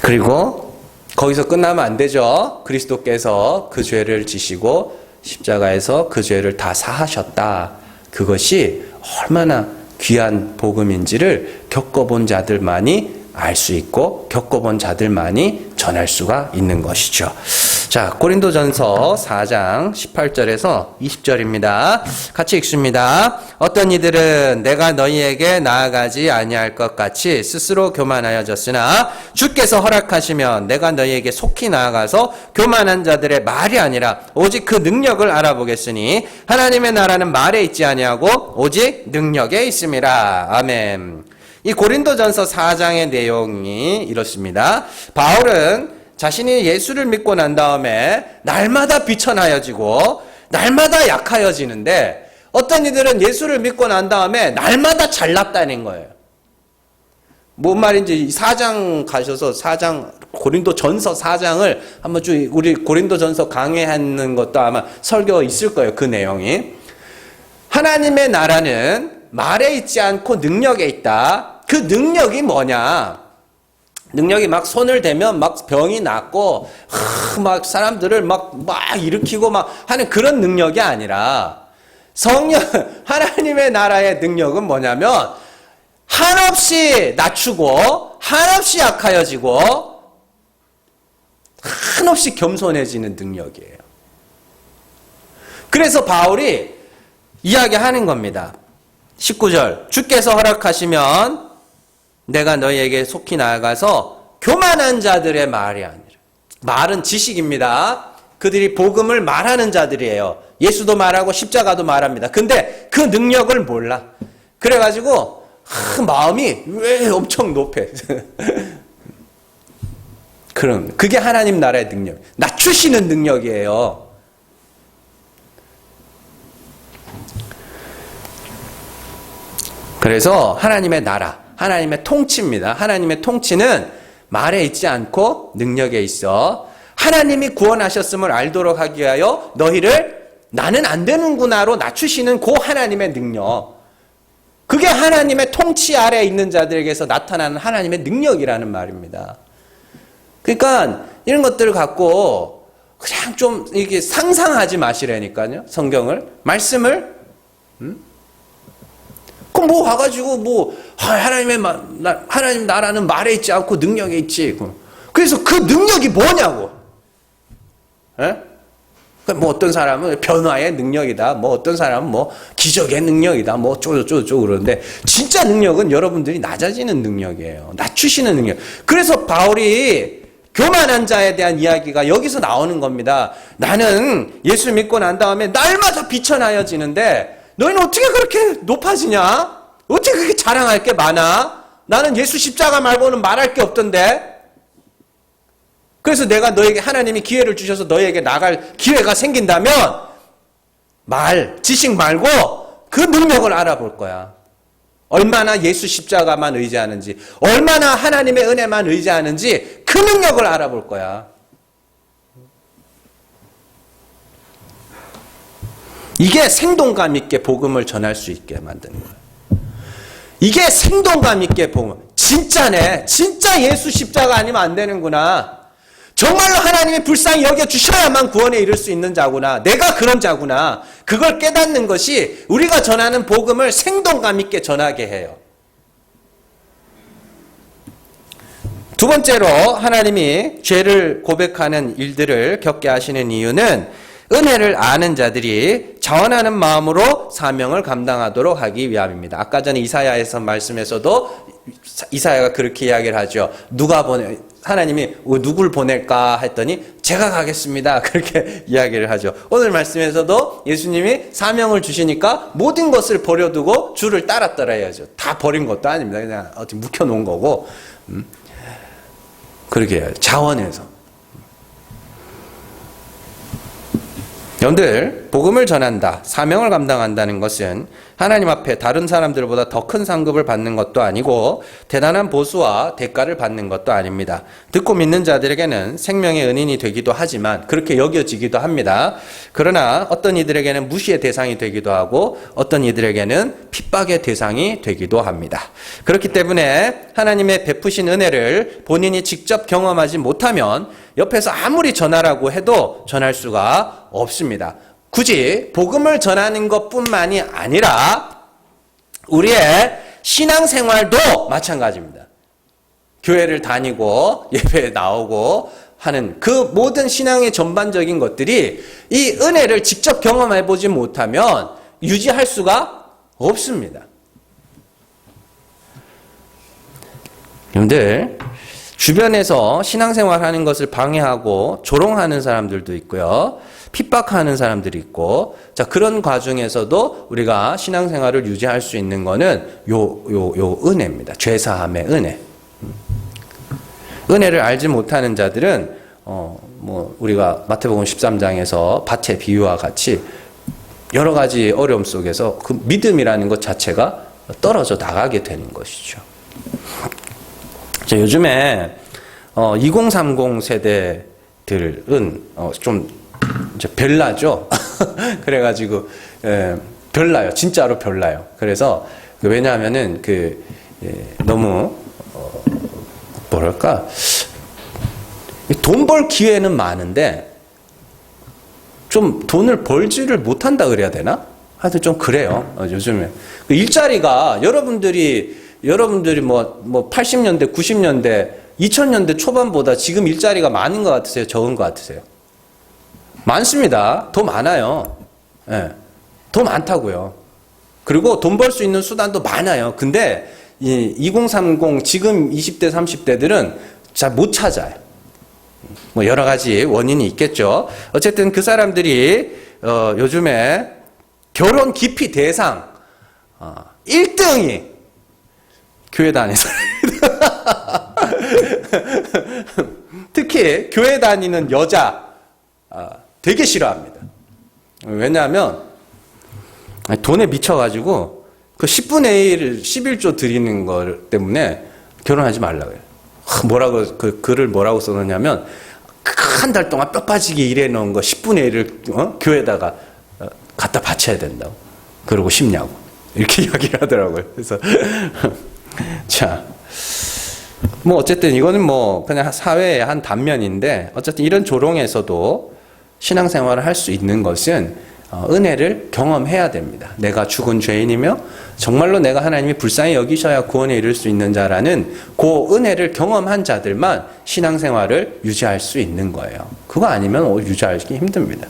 그리고 거기서 끝나면 안 되죠. 그리스도께서 그 죄를 지시고 십자가에서 그 죄를 다 사하셨다. 그것이 얼마나 귀한 복음인지를 겪어본 자들만이 알 수 있고 겪어본 자들만이 전할 수가 있는 것이죠. 자, 고린도전서 4장 18절에서 20절입니다. 같이 읽습니다. 어떤 이들은 내가 너희에게 나아가지 아니할 것 같이 스스로 교만하여졌으나 주께서 허락하시면 내가 너희에게 속히 나아가서 교만한 자들의 말이 아니라 오직 그 능력을 알아보겠으니 하나님의 나라는 말에 있지 아니하고 오직 능력에 있음이라. 아멘. 이 고린도전서 4장의 내용이 이렇습니다. 바울은 자신이 예수를 믿고 난 다음에 날마다 비천하여지고 날마다 약하여지는데 어떤 이들은 예수를 믿고 난 다음에 날마다 잘났다는 거예요. 뭔 말인지 4장 가셔서 4장 고린도전서 4장을 한번 쭉 우리 고린도전서 강의하는 것도 아마 설교 있을 거예요. 그 내용이. 하나님의 나라는 말에 있지 않고 능력에 있다. 그 능력이 뭐냐? 능력이 막 손을 대면 막 병이 낫고 막 사람들을 막 일으키고 막 하는 그런 능력이 아니라 성령 하나님의 나라의 능력은 뭐냐면 한없이 낮추고 한없이 약하여지고 한없이 겸손해지는 능력이에요. 그래서 바울이 이야기하는 겁니다. 19절 주께서 허락하시면 내가 너희에게 속히 나아가서 교만한 자들의 말이 아니라. 말은 지식입니다. 그들이 복음을 말하는 자들이에요. 예수도 말하고 십자가도 말합니다. 근데 그 능력을 몰라. 그래가지고 마음이 왜 엄청 높해. 그럼 그게 하나님 나라의 능력. 낮추시는 능력이에요. 그래서 하나님의 나라. 하나님의 통치입니다. 하나님의 통치는 말에 있지 않고 능력에 있어. 하나님이 구원하셨음을 알도록 하기 위하여 너희를 나는 안 되는구나로 낮추시는 그 하나님의 능력. 그게 하나님의 통치 아래에 있는 자들에게서 나타나는 하나님의 능력이라는 말입니다. 그러니까 이런 것들을 갖고 그냥 좀 이게 상상하지 마시라니까요. 성경을, 말씀을. 그럼 뭐 와가지고 하나님 나라는 말에 있지 않고 능력에 있지. 그래서 그 능력이 뭐냐고. 에? 뭐 어떤 사람은 변화의 능력이다. 뭐 어떤 사람은 뭐 기적의 능력이다. 뭐 어쩌고저쩌고 그러는데 진짜 능력은 여러분들이 낮아지는 능력이에요. 낮추시는 능력. 그래서 바울이 교만한 자에 대한 이야기가 여기서 나오는 겁니다. 나는 예수 믿고 난 다음에 날마다 비천하여지는데 너희는 어떻게 그렇게 높아지냐? 어떻게 그렇게 자랑할 게 많아? 나는 예수 십자가 말고는 말할 게 없던데. 그래서 내가 너에게 하나님이 기회를 주셔서 너에게 나갈 기회가 생긴다면 지식 말고 그 능력을 알아볼 거야. 얼마나 예수 십자가만 의지하는지, 얼마나 하나님의 은혜만 의지하는지 그 능력을 알아볼 거야. 이게 생동감 있게 복음을 전할 수 있게 만드는 거예요. 이게 생동감 있게 복음. 진짜네. 진짜 예수 십자가 아니면 안 되는구나. 정말로 하나님이 불쌍히 여겨주셔야만 구원에 이를 수 있는 자구나. 내가 그런 자구나. 그걸 깨닫는 것이 우리가 전하는 복음을 생동감 있게 전하게 해요. 두 번째로 하나님이 죄를 고백하는 일들을 겪게 하시는 이유는 은혜를 아는 자들이 자원하는 마음으로 사명을 감당하도록 하기 위함입니다. 아까 전에 이사야에서 말씀에서도 이사야가 그렇게 이야기를 하죠. 하나님이 누굴 보낼까 했더니 제가 가겠습니다. 그렇게 이야기를 하죠. 오늘 말씀에서도 예수님이 사명을 주시니까 모든 것을 버려두고 주를 따랐더라 해야죠. 다 버린 것도 아닙니다. 그냥 어디 묵혀놓은 거고. 그렇게 해요. 자원해서. 여러분들, 복음을 전한다, 사명을 감당한다는 것은 하나님 앞에 다른 사람들보다 더 큰 상급을 받는 것도 아니고 대단한 보수와 대가를 받는 것도 아닙니다. 듣고 믿는 자들에게는 생명의 은인이 되기도 하지만 그렇게 여겨지기도 합니다. 그러나 어떤 이들에게는 무시의 대상이 되기도 하고 어떤 이들에게는 핍박의 대상이 되기도 합니다. 그렇기 때문에 하나님의 베푸신 은혜를 본인이 직접 경험하지 못하면 옆에서 아무리 전하라고 해도 전할 수가 없습니다. 굳이 복음을 전하는 것뿐만이 아니라 우리의 신앙생활도 마찬가지입니다. 교회를 다니고 예배에 나오고 하는 그 모든 신앙의 전반적인 것들이 이 은혜를 직접 경험해 보지 못하면 유지할 수가 없습니다. 여러분들, 주변에서 신앙생활 하는 것을 방해하고 조롱하는 사람들도 있고요. 핍박하는 사람들이 있고, 자, 그런 과정에서도 우리가 신앙생활을 유지할 수 있는 거는 요 은혜입니다. 죄사함의 은혜. 은혜를 알지 못하는 자들은, 우리가 마태복음 13장에서 밭의 비유와 같이 여러 가지 어려움 속에서 그 믿음이라는 것 자체가 떨어져 나가게 되는 것이죠. 자, 요즘에 2030 세대들은 좀 이제 별나죠. 그래가지고 별나요. 진짜로 별나요. 그래서 왜냐하면은 너무 뭐랄까, 돈 벌 기회는 많은데 좀 돈을 벌지를 못한다 그래야 되나? 하여튼 좀 그래요. 요즘에 일자리가 여러분들이 뭐 80년대, 90년대, 2000년대 초반보다 지금 일자리가 많은 것 같으세요? 적은 것 같으세요? 많습니다. 더 많아요. 예. 더 많다고요. 그리고 돈 벌 수 있는 수단도 많아요. 근데 이 2030 지금 20대, 30대들은 잘 못 찾아요. 뭐 여러 가지 원인이 있겠죠. 어쨌든 그 사람들이 요즘에 결혼 기피 대상 1등이 교회 다니는 사람입니다. 특히 교회 다니는 여자 되게 싫어합니다. 왜냐하면 돈에 미쳐가지고 그 10분의 1, 11조 드리는 것 때문에 결혼하지 말라고 해요. 뭐라고 그 글을 뭐라고 써놓냐면 한 달 동안 뼈 빠지게 일해놓은 거 10분의 1을 교회에다가 갖다 바쳐야 된다고. 그러고 싶냐고 이렇게 이야기를 하더라고요. 그래서 자, 뭐 어쨌든 이거는 뭐 그냥 사회의 한 단면인데, 어쨌든 이런 조롱에서도 신앙생활을 할 수 있는 것은 은혜를 경험해야 됩니다. 내가 죽은 죄인이며 정말로 내가 하나님이 불쌍히 여기셔야 구원에 이를 수 있는 자라는 그 은혜를 경험한 자들만 신앙생활을 유지할 수 있는 거예요. 그거 아니면 유지하기 힘듭니다.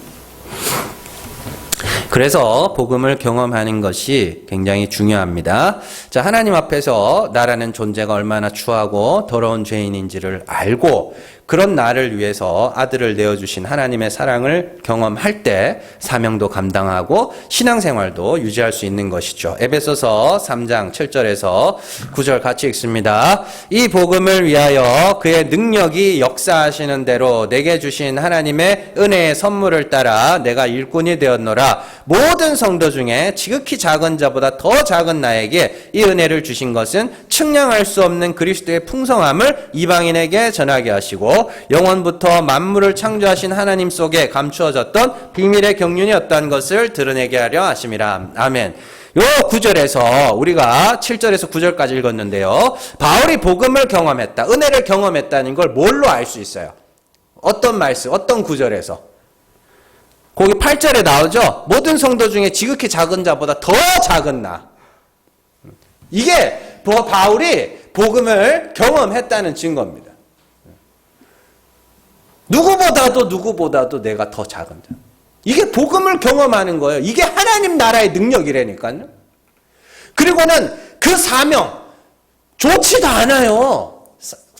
그래서 복음을 경험하는 것이 굉장히 중요합니다. 자, 하나님 앞에서 나라는 존재가 얼마나 추하고 더러운 죄인인지를 알고 그런 나를 위해서 아들을 내어주신 하나님의 사랑을 경험할 때 사명도 감당하고 신앙생활도 유지할 수 있는 것이죠. 에베소서 3장 7절에서 9절 같이 읽습니다. 이 복음을 위하여 그의 능력이 역사하시는 대로 내게 주신 하나님의 은혜의 선물을 따라 내가 일꾼이 되었노라. 모든 성도 중에 지극히 작은 자보다 더 작은 나에게 이 은혜를 주신 것은 측량할 수 없는 그리스도의 풍성함을 이방인에게 전하게 하시고 영원부터 만물을 창조하신 하나님 속에 감추어졌던 비밀의 경륜이었다는 것을 드러내게 하려 하심이라. 아멘. 요 9절에서 우리가 7절에서 9절까지 읽었는데요. 바울이 복음을 경험했다, 은혜를 경험했다는 걸 뭘로 알 수 있어요? 어떤 말씀, 어떤 구절에서? 거기 8절에 나오죠. 모든 성도 중에 지극히 작은 자보다 더 작은 나. 이게 바울이 복음을 경험했다는 증거입니다. 누구보다도 내가 더 작은 자. 이게 복음을 경험하는 거예요. 이게 하나님 나라의 능력이라니까요. 그리고는 그 사명 좋지도 않아요.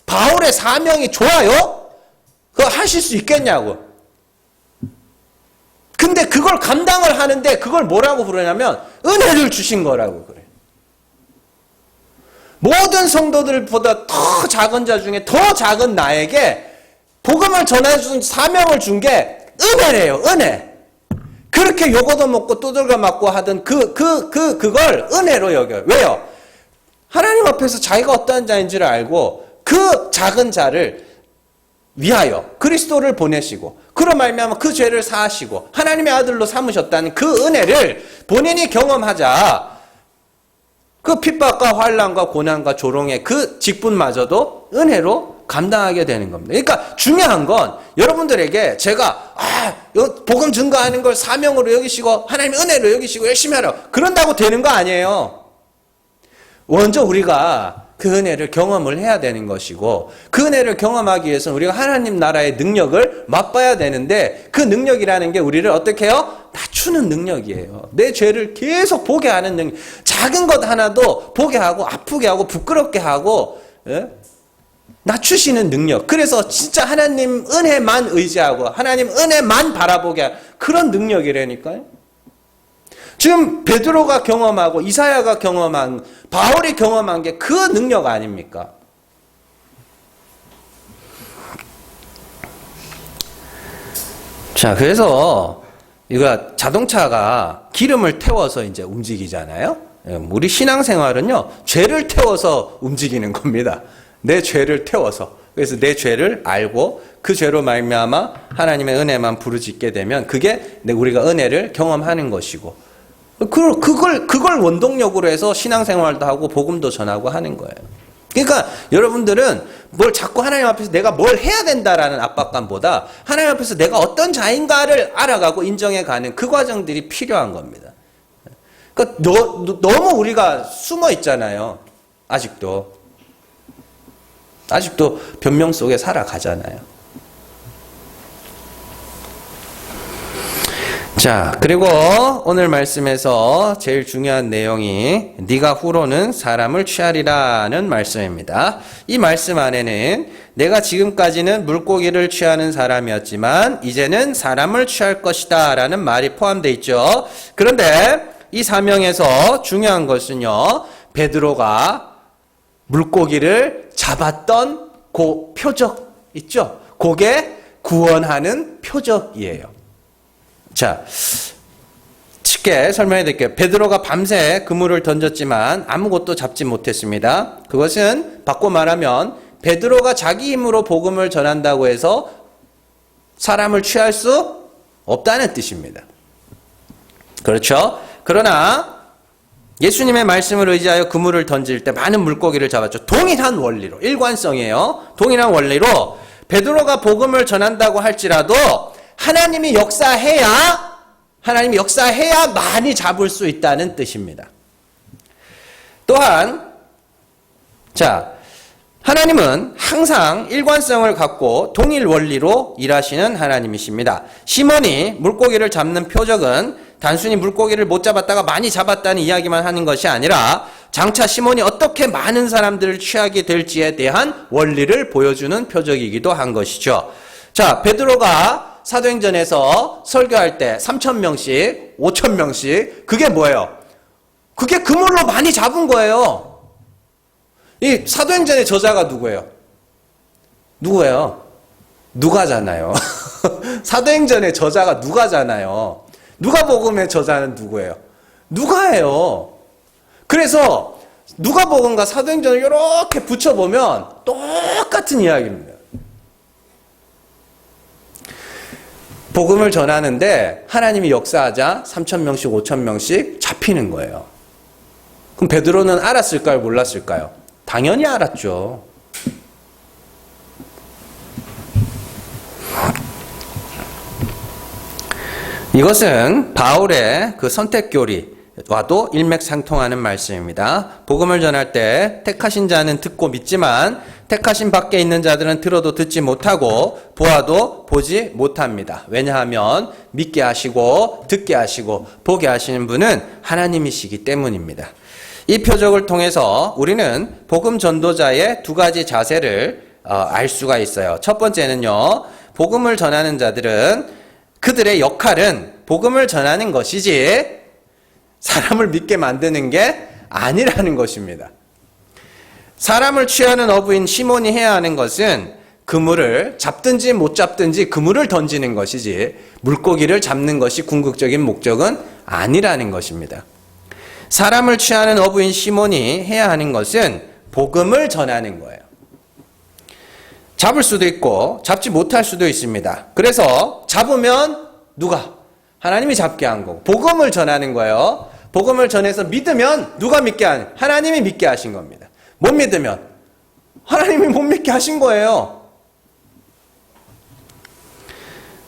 바울의 사명이 좋아요? 그거 하실 수 있겠냐고. 근데 그걸 감당을 하는데 그걸 뭐라고 부르냐면 은혜를 주신 거라고 그래요. 모든 성도들보다 더 작은 자 중에 더 작은 나에게 복음을 전해준 사명을 준 게 은혜래요. 은혜. 그렇게 요거도 먹고 두들겨 맞고 하던 그걸 은혜로 여겨요. 왜요? 하나님 앞에서 자기가 어떠한 자인지를 알고 그 작은 자를 위하여 그리스도를 보내시고 그로 말미암아 그 죄를 사하시고 하나님의 아들로 삼으셨다는 그 은혜를 본인이 경험하자 그 핍박과 환난과 고난과 조롱의 그 직분마저도 은혜로 감당하게 되는 겁니다. 그러니까 중요한 건 여러분들에게 제가 복음 증거하는 걸 사명으로 여기시고 하나님의 은혜로 여기시고 열심히 하라 그런다고 되는 거 아니에요. 먼저 우리가 그 은혜를 경험을 해야 되는 것이고, 그 은혜를 경험하기 위해서는 우리가 하나님 나라의 능력을 맛봐야 되는데, 그 능력이라는 게 우리를 어떻게 해요? 낮추는 능력이에요. 내 죄를 계속 보게 하는 능력. 작은 것 하나도 보게 하고 아프게 하고 부끄럽게 하고, 예? 낮추시는 능력. 그래서 진짜 하나님 은혜만 의지하고 하나님 은혜만 바라보게 하는 그런 능력이라니까요. 지금 베드로가 경험하고 이사야가 경험한, 바울이 경험한 게 그 능력 아닙니까? 자, 그래서 이거 자동차가 기름을 태워서 이제 움직이잖아요. 우리 신앙생활은요, 죄를 태워서 움직이는 겁니다. 내 죄를 태워서. 그래서 내 죄를 알고 그 죄로 말미암아 하나님의 은혜만 부르짖게 되면 그게 우리가 은혜를 경험하는 것이고, 그걸 원동력으로 해서 신앙생활도 하고 복음도 전하고 하는 거예요. 그러니까 여러분들은 뭘 자꾸 하나님 앞에서 내가 뭘 해야 된다라는 압박감보다 하나님 앞에서 내가 어떤 자인가를 알아가고 인정해가는 그 과정들이 필요한 겁니다. 그러니까 너무 우리가 숨어 있잖아요. 아직도 변명 속에 살아가잖아요. 자, 그리고 오늘 말씀에서 제일 중요한 내용이 네가 후로는 사람을 취하리라는 말씀입니다. 이 말씀 안에는 내가 지금까지는 물고기를 취하는 사람이었지만 이제는 사람을 취할 것이다 라는 말이 포함되어 있죠. 그런데 이 사명에서 중요한 것은요, 베드로가 물고기를 잡았던 그 표적 있죠? 그게 구원하는 표적이에요. 자, 쉽게 설명해 드릴게요. 베드로가 밤새 그물을 던졌지만 아무것도 잡지 못했습니다. 그것은 바꿔 말하면 베드로가 자기 힘으로 복음을 전한다고 해서 사람을 취할 수 없다는 뜻입니다. 그렇죠? 그러나 예수님의 말씀을 의지하여 그물을 던질 때 많은 물고기를 잡았죠. 동일한 원리로, 일관성이에요. 동일한 원리로 베드로가 복음을 전한다고 할지라도 하나님이 역사해야 많이 잡을 수 있다는 뜻입니다. 또한, 자, 하나님은 항상 일관성을 갖고 동일 원리로 일하시는 하나님이십니다. 시몬이 물고기를 잡는 표적은 단순히 물고기를 못 잡았다가 많이 잡았다는 이야기만 하는 것이 아니라 장차 시몬이 어떻게 많은 사람들을 취하게 될지에 대한 원리를 보여주는 표적이기도 한 것이죠. 자, 베드로가 사도행전에서 설교할 때 3,000명씩, 5,000명씩, 그게 뭐예요? 그게 그물로 많이 잡은 거예요. 이 사도행전의 저자가 누구예요? 누가잖아요. 사도행전의 저자가 누가잖아요. 누가복음의 저자는 누구예요? 누가예요. 그래서 누가복음과 사도행전을 이렇게 붙여보면 똑같은 이야기입니다. 복음을 전하는데 하나님이 역사하자 3,000명씩 5,000명씩 잡히는 거예요. 그럼 베드로는 알았을까요? 몰랐을까요? 당연히 알았죠. 이것은 바울의 그 선택교리와도 일맥상통하는 말씀입니다. 복음을 전할 때 택하신 자는 듣고 믿지만 택하신 밖에 있는 자들은 들어도 듣지 못하고 보아도 보지 못합니다. 왜냐하면 믿게 하시고 듣게 하시고 보게 하시는 분은 하나님이시기 때문입니다. 이 표적을 통해서 우리는 복음 전도자의 두 가지 자세를 알 수가 있어요. 첫 번째는요, 복음을 전하는 자들은 그들의 역할은 복음을 전하는 것이지 사람을 믿게 만드는 게 아니라는 것입니다. 사람을 취하는 어부인 시몬이 해야 하는 것은 그물을 잡든지 못 잡든지 그물을 던지는 것이지 물고기를 잡는 것이 궁극적인 목적은 아니라는 것입니다. 사람을 취하는 어부인 시몬이 해야 하는 것은 복음을 전하는 거예요. 잡을 수도 있고 잡지 못할 수도 있습니다. 그래서 잡으면 누가? 하나님이 잡게 한 거고 복음을 전하는 거예요. 복음을 전해서 믿으면 누가 믿게 하는? 하나님이 믿게 하신 겁니다. 못 믿으면 하나님이 못 믿게 하신 거예요.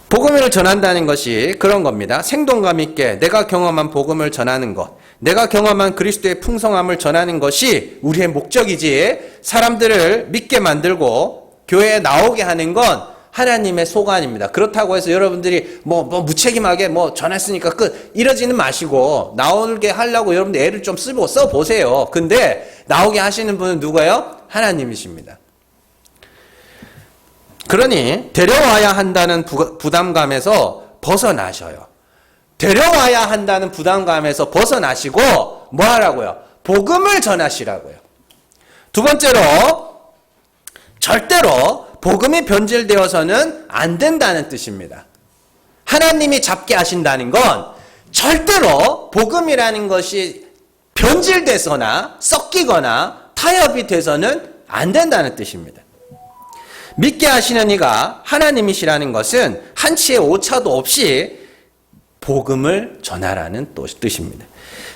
복음을 전한다는 것이 그런 겁니다. 생동감 있게 내가 경험한 복음을 전하는 것, 내가 경험한 그리스도의 풍성함을 전하는 것이 우리의 목적이지, 사람들을 믿게 만들고 교회에 나오게 하는 건 하나님의 소관입니다. 그렇다고 해서 여러분들이 무책임하게 전했으니까 끝 이러지는 마시고, 나오게 하려고 여러분들 애를 좀 써보세요. 근데 나오게 하시는 분은 누가요? 하나님이십니다. 그러니 데려와야 한다는 부담감에서 벗어나셔요. 데려와야 한다는 부담감에서 벗어나시고 뭐 하라고요? 복음을 전하시라고요. 두 번째로, 절대로 복음이 변질되어서는 안 된다는 뜻입니다. 하나님이 잡게 하신다는 건 절대로 복음이라는 것이 변질돼서나 섞이거나 타협이 돼서는 안 된다는 뜻입니다. 믿게 하시는 이가 하나님이시라는 것은 한치의 오차도 없이 복음을 전하라는 뜻입니다.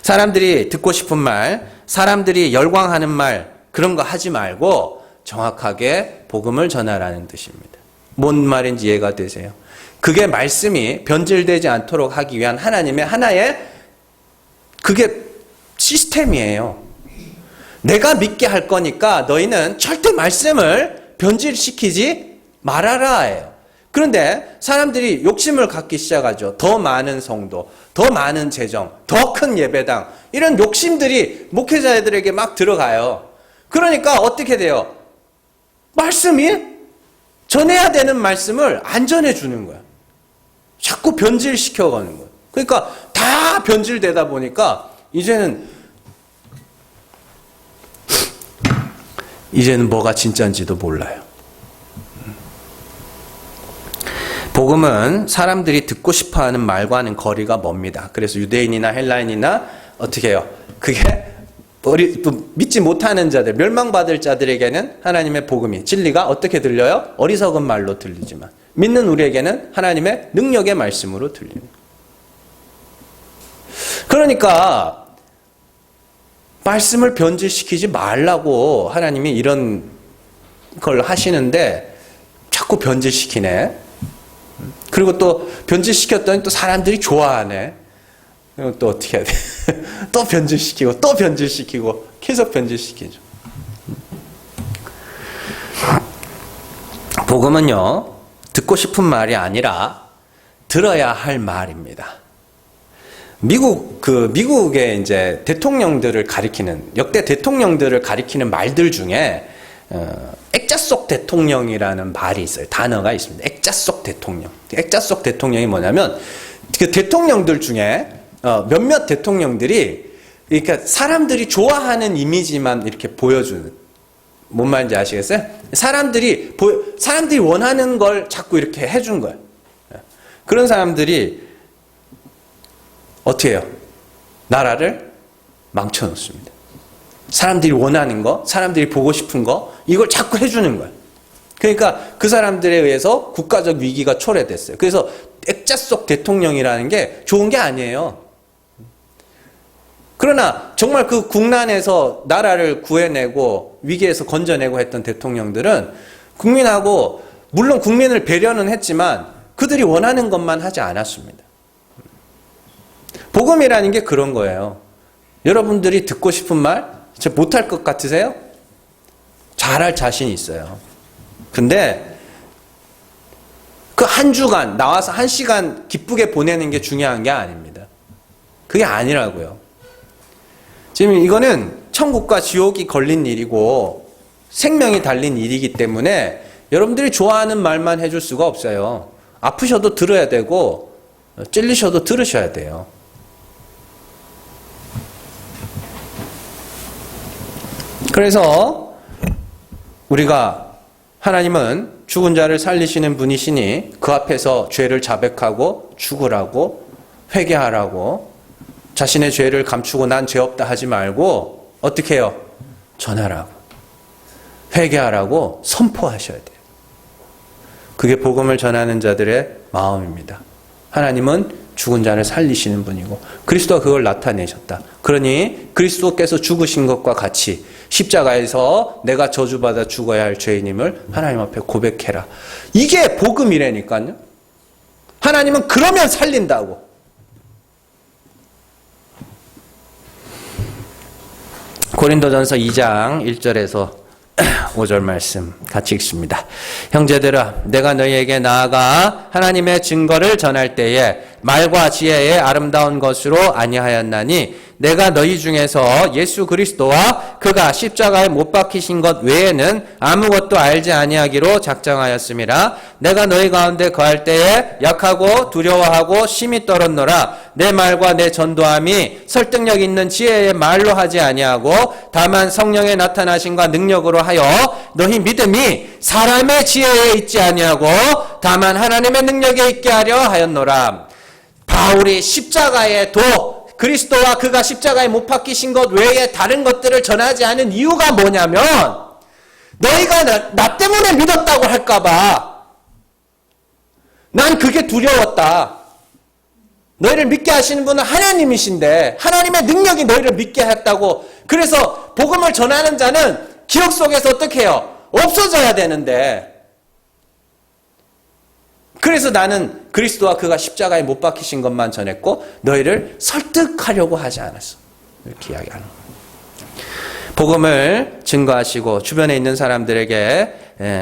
사람들이 듣고 싶은 말, 사람들이 열광하는 말, 그런 거 하지 말고 정확하게 복음을 전하라는 뜻입니다. 뭔 말인지 이해가 되세요? 그게 말씀이 변질되지 않도록 하기 위한 하나님의 하나의 그게 시스템이에요. 내가 믿게 할 거니까 너희는 절대 말씀을 변질시키지 말아라예요. 그런데 사람들이 욕심을 갖기 시작하죠. 더 많은 성도, 더 많은 재정, 더 큰 예배당, 이런 욕심들이 목회자들에게 막 들어가요. 그러니까 어떻게 돼요? 말씀이 전해야 되는 말씀을 안 전해주는 거야. 자꾸 변질시켜가는 거야. 그러니까 다 변질되다 보니까 이제는 뭐가 진짜인지도 몰라요. 복음은 사람들이 듣고 싶어하는 말과는 거리가 멉니다. 그래서 유대인이나 헬라인이나 어떻게 해요? 그게 믿지 못하는 자들, 멸망받을 자들에게는 하나님의 복음이, 진리가 어떻게 들려요? 어리석은 말로 들리지만 믿는 우리에게는 하나님의 능력의 말씀으로 들립니다. 그러니까 말씀을 변질시키지 말라고 하나님이 이런 걸 하시는데 자꾸 변질시키네. 그리고 또 변질시켰더니 또 사람들이 좋아하네. 그럼 또 어떻게 해야 돼? 또 변질시키고 또 변질시키고 계속 변질시키죠. 복음은요, 듣고 싶은 말이 아니라 들어야 할 말입니다. 미국의 이제 대통령들을 가리키는, 역대 대통령들을 가리키는 말들 중에 액자 속 대통령이라는 말이 있어요. 단어가 있습니다. 액자 속 대통령. 액자 속 대통령이 뭐냐면, 그 대통령들 중에 몇몇 대통령들이, 그러니까 사람들이 좋아하는 이미지만 이렇게 보여주는, 뭔 말인지 아시겠어요? 사람들이 원하는 걸 자꾸 이렇게 해준 거예요. 그런 사람들이 어떻게 해요? 나라를 망쳐놓습니다. 사람들이 원하는 거, 사람들이 보고 싶은 거, 이걸 자꾸 해주는 거예요. 그러니까 그 사람들에 의해서 국가적 위기가 초래됐어요. 그래서 액자 속 대통령이라는 게 좋은 게 아니에요. 그러나 정말 그 국난에서 나라를 구해내고 위기에서 건져내고 했던 대통령들은 국민하고, 물론 국민을 배려는 했지만 그들이 원하는 것만 하지 않았습니다. 복음이라는 게 그런 거예요. 여러분들이 듣고 싶은 말 못할 것 같으세요? 잘할 자신이 있어요. 근데 그 한 주간 나와서 1시간 기쁘게 보내는 게 중요한 게 아닙니다. 그게 아니라고요. 지금 이거는 천국과 지옥이 걸린 일이고 생명이 달린 일이기 때문에 여러분들이 좋아하는 말만 해줄 수가 없어요. 아프셔도 들어야 되고 찔리셔도 들으셔야 돼요. 그래서 우리가, 하나님은 죽은 자를 살리시는 분이시니 그 앞에서 죄를 자백하고 죽으라고, 회개하라고, 자신의 죄를 감추고 난 죄 없다 하지 말고 어떻게 해요? 전하라고, 회개하라고 선포하셔야 돼요. 그게 복음을 전하는 자들의 마음입니다. 하나님은 죽은 자를 살리시는 분이고 그리스도가 그걸 나타내셨다. 그러니 그리스도께서 죽으신 것과 같이 십자가에서 내가 저주받아 죽어야 할 죄인임을 하나님 앞에 고백해라. 이게 복음이라니까요. 하나님은 그러면 살린다고. 고린도전서 2장 1절에서 5절 말씀 같이 읽습니다. 형제들아, 내가 너희에게 나아가 하나님의 증거를 전할 때에 말과 지혜의 아름다운 것으로 아니하였나니 내가 너희 중에서 예수 그리스도와 그가 십자가에 못 박히신 것 외에는 아무것도 알지 아니하기로 작정하였음이라. 내가 너희 가운데 거할 때에 약하고 두려워하고 심히 떨었노라. 내 말과 내 전도함이 설득력 있는 지혜의 말로 하지 아니하고 다만 성령의 나타나심과 능력으로 하여 너희 믿음이 사람의 지혜에 있지 아니하고 다만 하나님의 능력에 있게 하려 하였노라. 바울이 십자가의 그리스도와 그가 십자가에 못 박히신 것 외에 다른 것들을 전하지 않은 이유가 뭐냐면 너희가 나 때문에 믿었다고 할까봐 난 그게 두려웠다. 너희를 믿게 하시는 분은 하나님이신데 하나님의 능력이 너희를 믿게 했다고. 그래서 복음을 전하는 자는 기억 속에서 어떻게 해요? 없어져야 되는데, 그래서 나는 그리스도와 그가 십자가에 못 박히신 것만 전했고 너희를 설득하려고 하지 않았어. 이렇게 이야기하는 거예요. 복음을 증거하시고 주변에 있는 사람들에게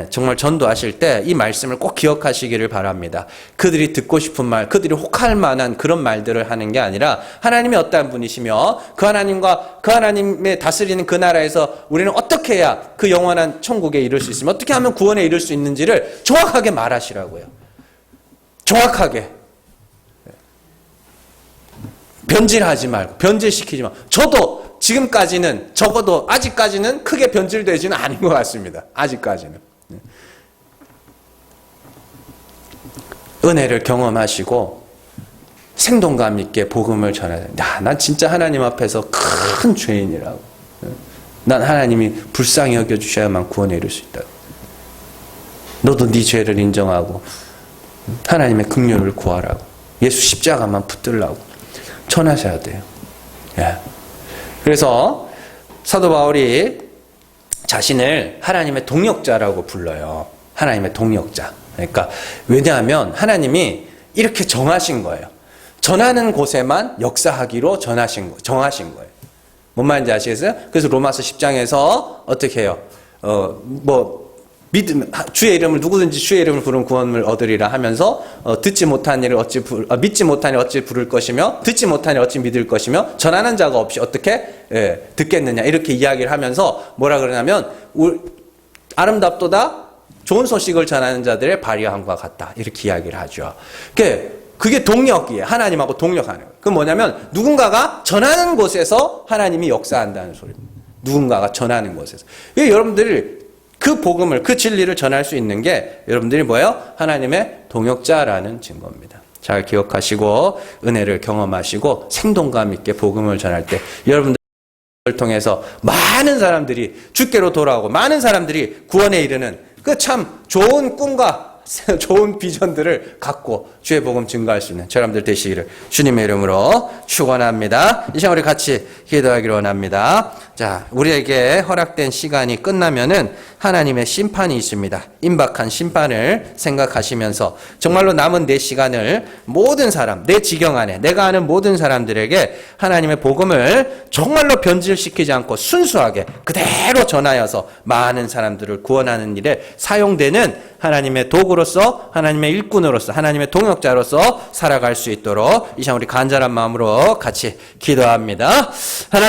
정말 전도하실 때 이 말씀을 꼭 기억하시기를 바랍니다. 그들이 듣고 싶은 말, 그들이 혹할 만한 그런 말들을 하는 게 아니라 하나님이 어떠한 분이시며 그 하나님과 그 하나님의 다스리는 그 나라에서 우리는 어떻게 해야 그 영원한 천국에 이룰 수 있으며 어떻게 하면 구원에 이룰 수 있는지를 정확하게 말하시라고요. 정확하게. 변질하지 말고, 변질시키지 말고. 저도 지금까지는, 적어도 아직까지는 크게 변질되지는 않은 것 같습니다. 아직까지는. 은혜를 경험하시고 생동감 있게 복음을 전해야 돼. 난 진짜 하나님 앞에서 큰 죄인이라고. 난 하나님이 불쌍히 여겨주셔야만 구원에 이룰 수 있다. 너도 네 죄를 인정하고 하나님의 긍휼을 구하라고, 예수 십자가만 붙들라고 전하셔야 돼요. 예. 그래서 사도 바울이 자신을 하나님의 동역자라고 불러요. 하나님의 동역자. 그러니까 왜냐하면 하나님이 이렇게 정하신 거예요. 전하는 곳에만 역사하기로 정하신 거예요. 뭔 말인지 아시겠어요? 그래서 로마서 10장에서 어떻게 해요? 주의 이름을 누구든지 주의 이름을 부르면 구원을 얻으리라 하면서 믿지 못한 일을 어찌 부를 것이며 듣지 못한 일을 어찌 믿을 것이며 전하는 자가 없이 어떻게 듣겠느냐 이렇게 이야기를 하면서 뭐라 그러냐면 아름답도다 좋은 소식을 전하는 자들의 발휘함과 같다 이렇게 이야기를 하죠. 그게 동역이에요. 하나님하고 동역하는 거예요. 그건 뭐냐면 누군가가 전하는 곳에서 하나님이 역사한다는 소리입니다. 누군가가 전하는 곳에서. 여러분들이 그 복음을, 그 진리를 전할 수 있는 게 여러분들이 뭐예요? 하나님의 동역자라는 증거입니다. 잘 기억하시고 은혜를 경험하시고 생동감 있게 복음을 전할 때 여러분들을 통해서 많은 사람들이 주께로 돌아오고 많은 사람들이 구원에 이르는 그 참 좋은 꿈과 좋은 비전들을 갖고 주의 복음 증거할 수 있는 여러분들 되시기를 주님의 이름으로 축원합니다. 이 시간 우리 같이 기도하기를 원합니다. 자, 우리에게 허락된 시간이 끝나면은 하나님의 심판이 있습니다. 임박한 심판을 생각하시면서 정말로 남은 내 시간을 모든 사람, 내 지경 안에 내가 아는 모든 사람들에게 하나님의 복음을 정말로 변질시키지 않고 순수하게 그대로 전하여서 많은 사람들을 구원하는 일에 사용되는 하나님의 도구로서, 하나님의 일꾼으로서, 하나님의 동역자로서 살아갈 수 있도록 이 시간 우리 간절한 마음으로 같이 기도합니다.